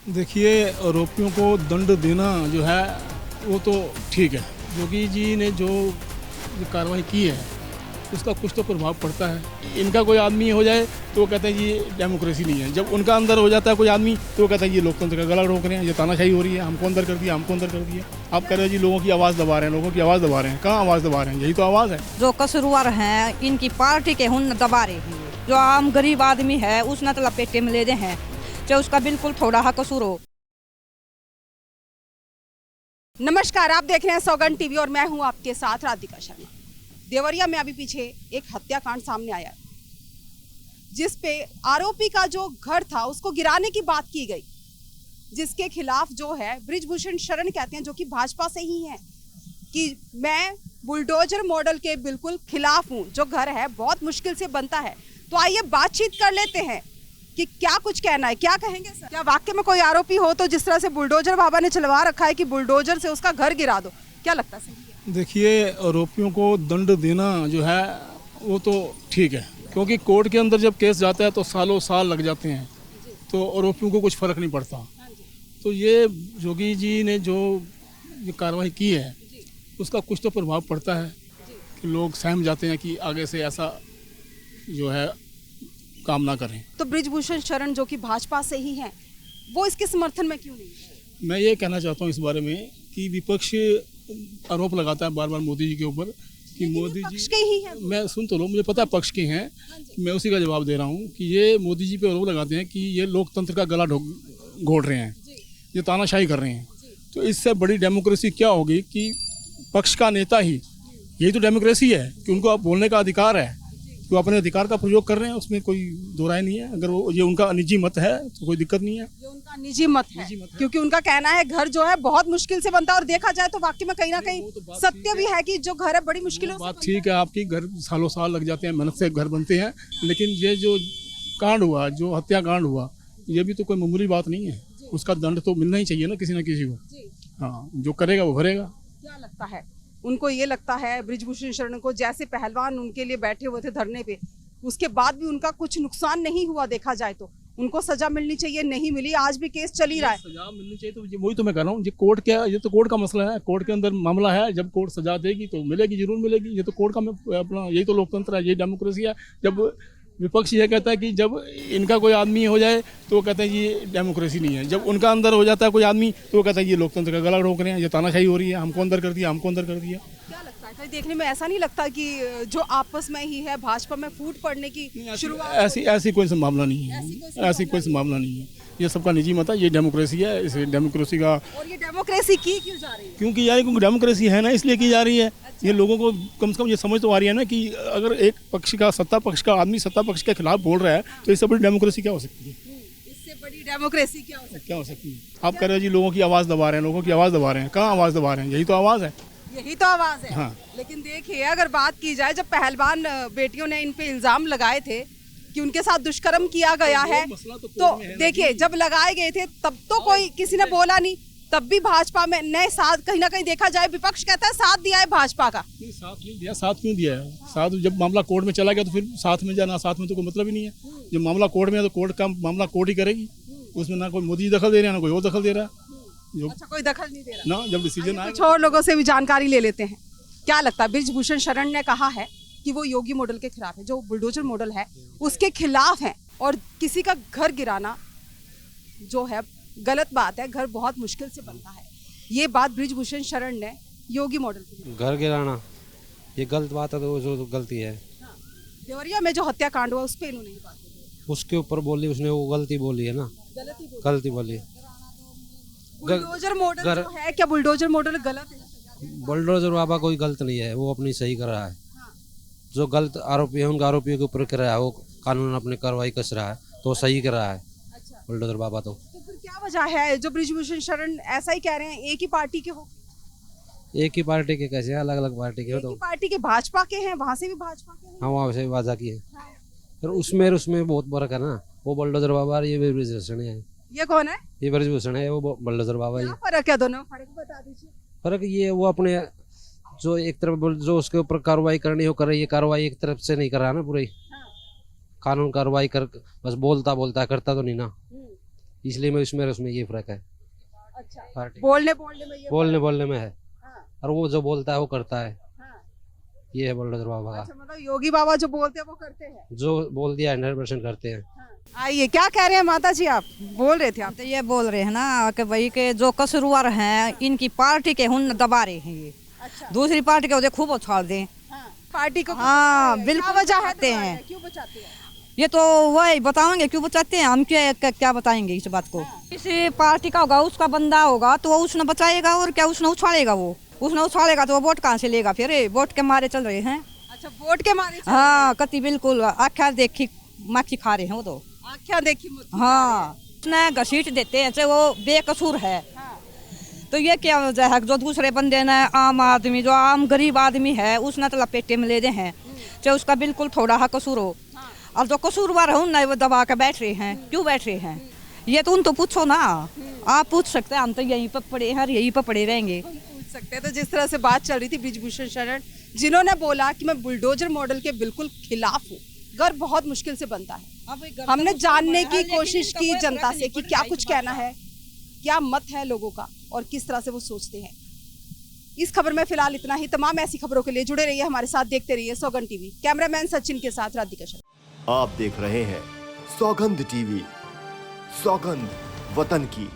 देखिए, आरोपियों को दंड देना जो है वो तो ठीक है। योगी जी ने जो कार्रवाई की है उसका कुछ तो प्रभाव पड़ता है। इनका कोई आदमी हो जाए तो वो कहते हैं ये डेमोक्रेसी नहीं है, जब उनका अंदर हो जाता है कोई आदमी तो वो कहते हैं ये लोकतंत्र का गला रोक रहे हैं, ये तानाशाही हो रही है, हमको अंदर कर दिया, हमको अंदर कर दिया। आप कह रहे हैं जी लोगों की आवाज़ दबा रहे हैं, लोगों की आवाज़ दबा रहे हैं। कहाँ आवाज़ दबा रहे हैं? यही तो आवाज़ है। जो कसूरवार हैं इनकी पार्टी के हुन दबा रहे हैं। जो आम गरीब आदमी है उसने तो लपेटे में ले दे हैं, चाहे उसका बिल्कुल थोड़ा हा कसूर हो। नमस्कार, आप देख रहे हैं सौगंध टीवी और मैं हूं आपके साथ राधिका शर्मा। देवरिया में अभी पीछे एक हत्याकांड सामने आया है, जिस पे आरोपी का जो घर था उसको गिराने की बात की गई, जिसके खिलाफ जो है बृजभूषण शरण कहते हैं, जो कि भाजपा से ही हैं, कि मैं बुलडोजर मॉडल के बिल्कुल खिलाफ हूं। जो घर है बहुत मुश्किल से बनता है। तो आइए बातचीत कर लेते हैं कि क्या कुछ कहना है, क्या कहेंगे सर? क्या वाकई में कोई आरोपी हो तो जिस तरह से बुलडोजर बाबा ने चलवा रखा है कि बुलडोजर से उसका घर गिरा दो, क्या लगता है? देखिए, आरोपियों को दंड देना जो है वो तो ठीक है, क्योंकि कोर्ट के अंदर जब केस जाता है तो सालों साल लग जाते हैं, तो आरोपियों को कुछ फ़र्क नहीं पड़ता। तो ये योगी जी ने जो ये कार्रवाई की है उसका कुछ तो प्रभाव पड़ता है कि लोग सहम जाते हैं कि आगे से ऐसा जो है काम ना करें। तो बृजभूषण शरण जो कि भाजपा से ही हैं, वो इसके समर्थन में क्यों नहीं है? मैं ये कहना चाहता हूँ इस बारे में कि विपक्ष आरोप लगाता है बार बार मोदी जी के ऊपर कि मोदी पक्ष जी, के ही हैं। मैं सुन तो लो, मुझे पता है पक्ष के हैं, मैं उसी का जवाब दे रहा हूँ कि ये मोदी जी पे आरोप लगाते हैं कि ये लोकतंत्र का गला घोट रहे हैं, ये तानाशाही कर रहे हैं। तो इससे बड़ी डेमोक्रेसी क्या होगी कि पक्ष का नेता ही, यही तो डेमोक्रेसी है कि उनको आप बोलने का अधिकार है, तो अपने अधिकार का प्रयोग कर रहे हैं, उसमें कोई दो राय नहीं है। अगर वो ये उनका निजी मत है तो कोई दिक्कत नहीं है। ये उनका निजी मत है, क्योंकि उनका कहना है घर जो है बहुत मुश्किल से बनता है, और देखा जाए तो वाकई में कहीं ना कहीं सत्य भी है कि जो घर है बड़ी मुश्किलों से बात ठीक है आपकी, घर सालों साल लग जाते हैं, मेहनत से घर बनते हैं, लेकिन ये जो कांड हुआ, जो हत्याकांड हुआ, ये भी तो कोई मामूली बात नहीं है। उसका दंड तो मिलना ही चाहिए ना किसी न किसी को। हाँ, जो करेगा वो भरेगा। क्या लगता है उनको? ये लगता है बृजभूषण शरण को, जैसे पहलवान उनके लिए बैठे हुए थे धरने पे, उसके बाद भी उनका कुछ नुकसान नहीं हुआ, देखा जाए तो उनको सजा मिलनी चाहिए, नहीं मिली, आज भी केस चल ही रहा है। सजा मिलनी चाहिए तो वही तो मैं कह रहा हूँ, ये कोर्ट क्या, ये तो कोर्ट का मसला है, कोर्ट के अंदर मामला है। जब कोर्ट सजा देगी तो मिलेगी, जरूर मिलेगी। ये तो कोर्ट का अपना, यही तो लोकतंत्र है, ये डेमोक्रेसी है। जब विपक्ष ये कहता है कि जब इनका कोई आदमी हो जाए तो वो कहते हैं ये डेमोक्रेसी नहीं है, जब उनका अंदर हो जाता है कोई आदमी तो वो कहता है ये लोकतंत्र का गला रोक रहे हैं, ये तानाशाही हो रही है, हमको अंदर कर दिया, हमको अंदर कर दिया। क्या लगता है? देखने में ऐसा नहीं लगता कि जो आपस में ही है भाजपा में फूट पड़ने की शुरुआत? ऐसी कोई संभावना नहीं है, ऐसी कोई संभावना नहीं है। ये सबका निजी मत है, ये डेमोक्रेसी है, इस डेमोक्रेसी का। और ये डेमोक्रेसी की क्यों जा रही है? क्योंकि यार क्योंकि डेमोक्रेसी है ना, इसलिए की जा रही है। ये लोगों को कम से कम ये समझ तो आ रही है ना कि अगर एक पक्ष का, सत्ता पक्ष का आदमी सत्ता पक्ष के खिलाफ बोल रहा है तो इससे बड़ी डेमोक्रेसी क्या हो सकती है? इससे बड़ी डेमोक्रेसी क्या हो सकती है? क्या हो सकती है? आप कह रहे हैं जी लोगों की आवाज़ दबा रहे हैं, लोगों की आवाज़ दबा रहे हैं। कहाँ आवाज़ दबा रहे हैं? यही तो आवाज़ है। यही तो आवाज है। हाँ। लेकिन देखिए, अगर बात की जाए, जब पहलवान बेटियों ने इन पे इल्जाम लगाए थे कि उनके साथ दुष्कर्म किया गया है, तो देखिए जब लगाए गए थे तब तो कोई किसी ने बोला नहीं, तब भी भाजपा में नए साथ, कहीं ना कहीं देखा जाए विपक्ष कहता है साथ दिया है भाजपा का। साथ नहीं दिया, साथ क्यों दिया है? साथ जब मामला कोर्ट में चला गया तो फिर साथ में जाना, साथ में तो कोई मतलब ही नहीं है। जब मामला कोर्ट में है तो कोर्ट का मामला कोर्ट ही करेगी, उसमें ना कोई मोदी दखल दे रहे हैं ना कोई और दखल दे रहा है। अच्छा, कोई दखल नहीं दे रहा ना, जब डिसीजन आए। कुछ और लोगों से भी जानकारी ले लेते हैं। क्या लगता है? बृजभूषण शरण ने कहा है कि वो योगी मॉडल के खिलाफ है, जो बुलडोजर मॉडल है उसके खिलाफ है, और किसी का घर गिराना जो है गलत बात है, घर बहुत मुश्किल से बनता है। ये बात बृजभूषण शरण ने योगी मॉडल की। घर गिराना ये गलत बात है, तो जो गलती है। देवरिया में जो हत्याकांड हुआ उस पर इन्होंने ये बात बोली। उसके ऊपर बोली, उसने वो गलती बोली है ना, गलती बोली। बुलडोजर मॉडल जो है, क्या बुलडोजर मॉडल गलत है? बुलडोजर बाबा कोई गलत नहीं है, वो अपनी सही कर रहा है। जो गलत आरोपी है उनका आरोपियों के ऊपर कर रहा है, वो कानून अपनी कार्रवाई कस रहा है, तो सही कर रहा है बुलडोजर बाबा। तो फिर क्या वजह है जो बृजभूषण शरण ऐसा ही कह रहे हैं, एक ही पार्टी के हो? एक ही पार्टी के कैसे, अलग अलग पार्टी के हो? एक ही तो पार्टी के, भाजपा के हैं, वहां से भी भाजपा के हैं। हाँ, वहाँ से वादा की है, फिर उसमें बहुत फर्क है ना। वो बुलडोजर बाबा और ये बृजभूषण है। ये कौन है? ये बृजभूषण है, वो बुलडोजर बाबा है। क्या फर्क है दोनों? फर्क बता दीजिए। फर्क ये, वो अपने जो एक तरफ जो उसके ऊपर कार्रवाई करनी हो करे, ये कार्रवाई एक तरफ से नहीं कर रहा ना पूरी। कानून कार्रवाई कर, बस बोलता बोलता करता तो नहीं ना। इसलिए मैं उसमें ये फर्क है। अच्छा, पार्टी बोलने बोलने में ये बोलने में है, हाँ, और वो जो बोलता है वो करता है, हाँ। ये है बुलडोजर बाबा का। अच्छा, मतलब योगी बाबा जो बोलते हैं वो करते हैं। जो बोल दिया 100% करते हैं। हाँ। आइए, क्या कह रहे हैं माता जी, आप बोल रहे थे आप? तो ये बोल रहे हैं ना कि भाई के जो कसूरवार हैं इनकी पार्टी के हुन दबा रहे हैं ये। अच्छा, दूसरी पार्टी के उधर खूब उछाल दें। हाँ, पार्टी को हाँ, क्या बिल्कुल वजह है बचाते दबाने हैं। की? क्यों बचाते हैं? ये तो वही बताएंगे क्यों बचाते हैं, हम क्या बताएंगे इस बात को। किसी पार्टी का होगा, उसका बंदा होगा तो वो उसने बचाएगा, और क्या उसने उछालेगा, वो उसने उछालेगा तो वो वोट कहाँ से लेगा फिर? वोट के मारे चल रहे हैं। अच्छा, वोट के मारे चल हाँ, कति बिल्कुल आख्या देखी माखी खा रहे हैं वो तो। रहे हैं। आख्या देखी मुझे। हाँ, उसने घसीट देते हैं चाहे वो बेकसूर है। हाँ, तो ये क्या वजह है? जो दूसरे बंदे ने आम आदमी, जो आम गरीब आदमी है, उसने तो लपेटे में ले दे हैं, चाहे उसका बिल्कुल थोड़ा हा कसूर हो। और जो कसूरवार है उन वो दबा के बैठ रहे हैं। क्यों बैठ रहे हैं? ये तो उन तो पूछो ना, आप पूछ सकते हैं, हम तो यहीं पर पड़े हैं, यहीं पर पड़े रहेंगे। हम पूछ सकते हैं। तो जिस तरह से बात चल रही थी बृजभूषण शरण, जिन्होंने बोला कि मैं बुलडोजर मॉडल के बिल्कुल खिलाफ हूँ, घर बहुत मुश्किल से बनता है। हमने जानने की कोशिश की जनता से कि क्या कुछ कहना है, क्या मत है लोगों का और किस तरह से वो सोचते हैं। इस खबर में फिलहाल इतना ही। तमाम ऐसी खबरों के लिए जुड़े रहिए हमारे साथ, देखते रहिए सौगंध टीवी। कैमरामैन सचिन के साथ राधिका शर्मा। आप देख रहे हैं सौगंध टीवी, सौगंध वतन की।